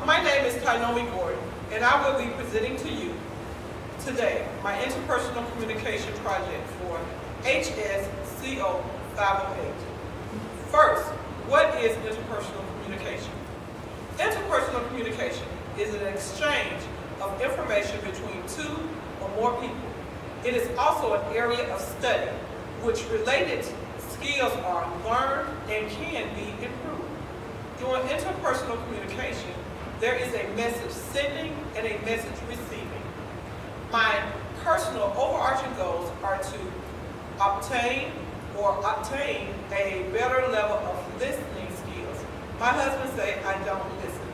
My name is Tynomie, and I will be presenting to you today my interpersonal communication project for HSCO 508. First, what is interpersonal communication? Interpersonal communication is an exchange of information between two or more people. It is also an area of study which related skills are learned and can be improved. During interpersonal communication, there is a message sending and a message receiving. My personal overarching goals are to obtain a better level of listening skills. My husband says I don't listen.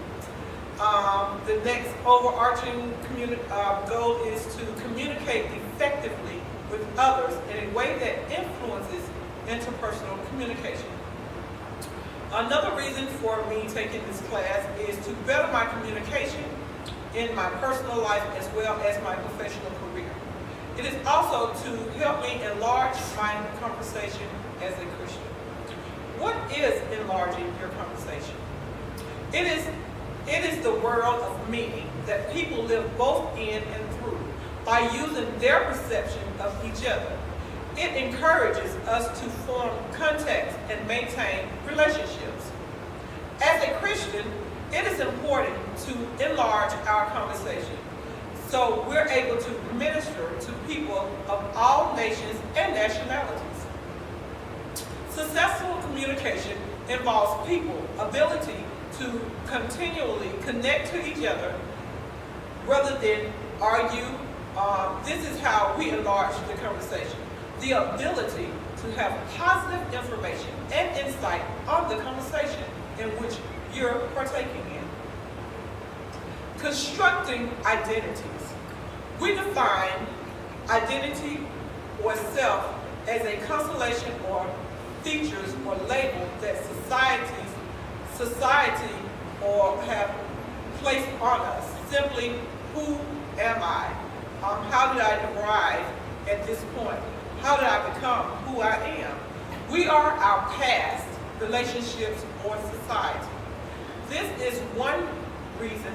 The next overarching goal is to communicate effectively with others in a way that influences interpersonal communication. Another reason for me taking this class is to better my communication in my personal life as well as my professional career. It is also to help me enlarge my conversation as a Christian. What is enlarging your conversation? It is the world of meaning that people live both in and through by using their perception of each other. It encourages us to form contacts and maintain relationships. As a Christian, it is important to enlarge our conversation so we're able to minister to people of all nations and nationalities. Successful communication involves people's ability to continually connect to each other rather than argue. This is how we enlarge the conversation. The ability to have positive information and insight on the conversation in which you're partaking in. Constructing identities. We define identity or self as a constellation or features or label that society or have placed on us. Simply, who am I? How did I arrive at this point? How did I become who I am? We are our past, relationships, or society. This is one reason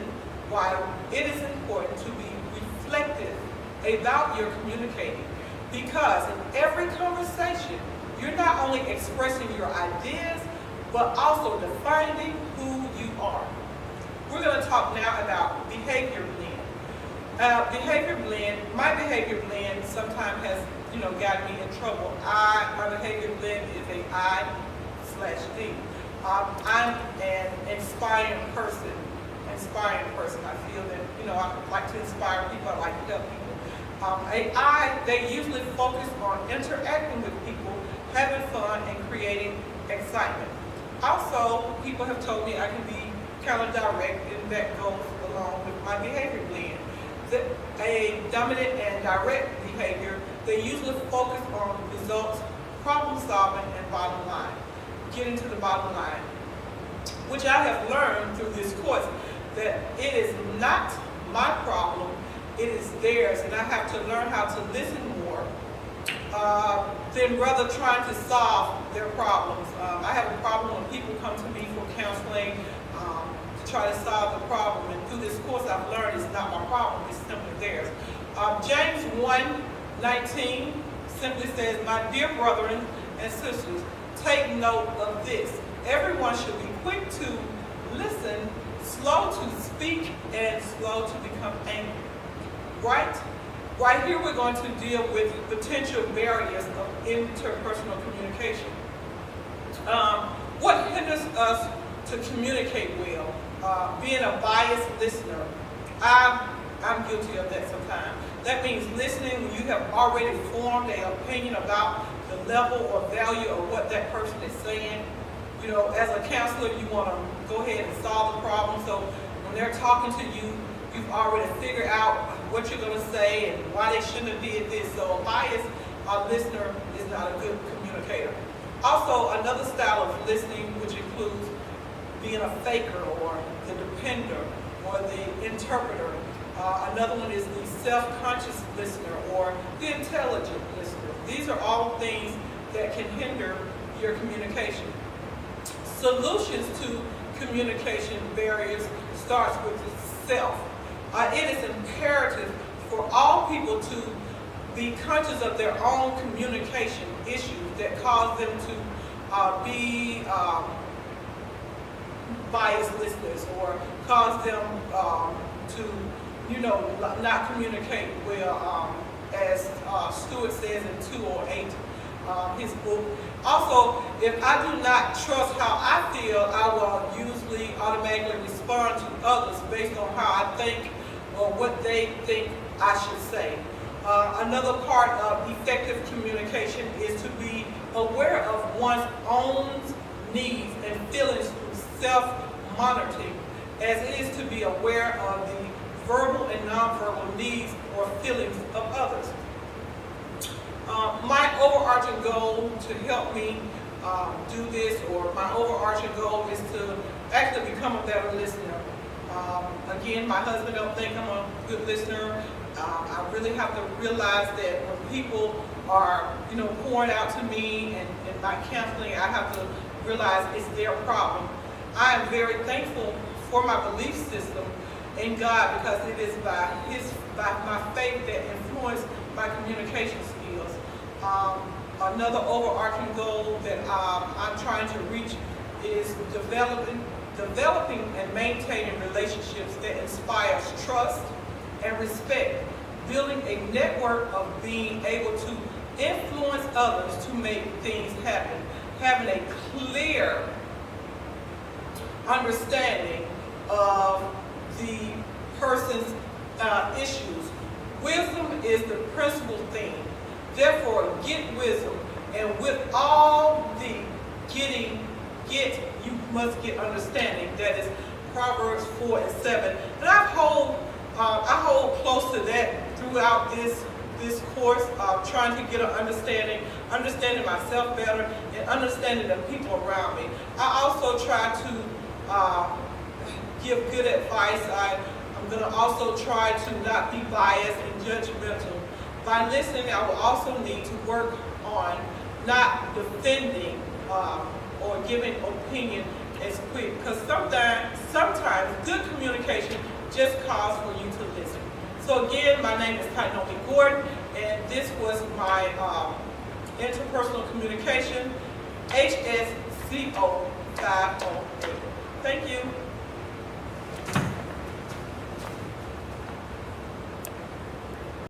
why it is important to be reflective about your communicating, because in every conversation, you're not only expressing your ideas, but also defining who you are. We're going to talk now about behavior blend. My behavior blend sometimes has gotten me in trouble. My behavior blend is a I/D. I'm an inspiring person. I feel that, I like to inspire people, I like to help people. They usually focus on interacting with people, having fun, and creating excitement. Also, people have told me I can be kind of direct, and that goes along with my behavior blend. A dominant and direct behavior, they usually focus on results, problem solving, and bottom line. Getting to the bottom line, which I have learned through this course, that it is not my problem, it is theirs, and I have to learn how to listen more than rather trying to solve their problems. I have a problem when people come to me for counseling to try to solve the problem, and through this course I've learned it's not my problem, it's simply theirs. James 1:19 simply says, "My dear brethren and sisters, take note of this. Everyone should be quick to listen, slow to speak, and slow to become angry." Right here we're going to deal with potential barriers of interpersonal communication. What hinders us to communicate well? Being a biased listener. I'm guilty of that sometimes. That means listening when you have already formed an opinion about the level or value of what that person is saying. As a counselor, you want to go ahead and solve the problem. So when they're talking to you, you've already figured out what you're going to say and why they shouldn't have did this. So a biased listener is not a good communicator. Also, another style of listening, which includes being a faker or the depender or the interpreter. Another one is the self-conscious listener or the intelligent listener. These are all things that can hinder your communication. Solutions to communication barriers starts with itself. It is imperative for all people to be conscious of their own communication issues that cause them to be biased listeners, or cause them to, not communicate well, as Stewart says in 208, his book. Also, if I do not trust how I feel, I will usually automatically respond to others based on how I think or what they think I should say. Another part of effective communication is to be aware of one's own needs and feelings through self-monitoring, as it is to be aware of the verbal and nonverbal needs or feelings of others. My overarching goal to help me do this, or my overarching goal, is to actually become a better listener. Again, my husband don't think I'm a good listener. I really have to realize that when people are, pouring out to me and my counseling, I have to realize it's their problem. I am very thankful for my belief system in God, because it is by my faith that influenced my communication skills. Another overarching goal that I'm trying to reach is developing and maintaining relationships that inspires trust and respect, building a network of being able to influence others to make things happen, having a clear understanding of the person's issues. Wisdom is the principal thing. Therefore, get wisdom, and with all the you must get understanding. That is Proverbs 4 and 7. And I hold close to that throughout this course, trying to get an understanding myself better, and understanding the people around me. I also try to give good advice. I'm going to also try to not be biased and judgmental. By listening, I will also need to work on not defending or giving opinion as quick, because sometimes good communication just calls for you to listen. So again, my name is Tynomie Gordon, and this was my interpersonal communication, HSCO 508. Thank you.